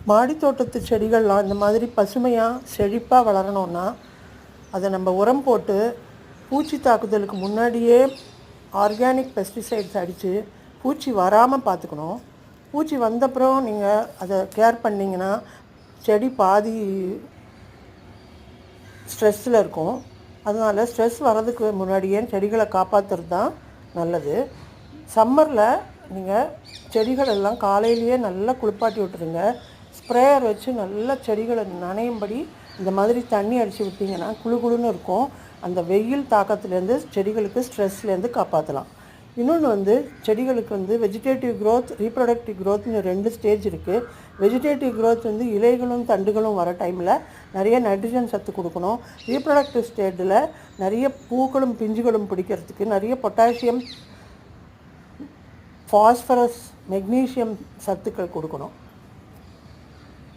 மாடித்தோட்டத்து செடிகள்லாம் இந்த மாதிரி பசுமையாக செழிப்பாக வளரணுன்னா அதை நம்ம உரம் போட்டு பூச்சி தாக்குதலுக்கு முன்னாடியே ஆர்கானிக் பெஸ்டிசைட்ஸ் அடித்து பூச்சி வராமல் பார்த்துக்கணும். பூச்சி வந்தப்புறம் நீங்கள் அதை கேர் பண்ணிங்கன்னா செடி பாதி ஸ்ட்ரெஸ்ஸில் இருக்கும். அதனால் ஸ்ட்ரெஸ் வர்றதுக்கு முன்னாடியே செடிகளை காப்பாற்றுறது தான் நல்லது. சம்மரில் நீங்கள் செடிகள் எல்லாம் காலையிலேயே நல்லா குளிப்பாட்டி விட்டுருங்க. ஸ்ப்ரேயர் வச்சு நல்லா செடிகளை நனையும்படி இந்த மாதிரி தண்ணி அடித்து விட்டிங்கன்னா குளுன்னு இருக்கும். அந்த வெயில் தாக்கத்துலேருந்து செடிகளுக்கு ஸ்ட்ரெஸ்லேருந்து காப்பாற்றலாம். இன்னொன்று செடிகளுக்கு வெஜிடேட்டிவ் க்ரோத், ரீப்ரொடக்டிவ் க்ரோத்னு 2 ஸ்டேஜ் இருக்குது. வெஜிடேட்டிவ் க்ரோத் இலைகளும் தண்டுகளும் வர டைமில் நிறைய நைட்ரஜன் சத்து கொடுக்கணும். ரீப்ரொடக்டிவ் ஸ்டேஜில் நிறைய பூக்களும் பிஞ்சுகளும் பிடிக்கிறதுக்கு நிறைய பொட்டாசியம், ஃபாஸ்பரஸ், மெக்னீஷியம் சத்துக்கள் கொடுக்கணும்.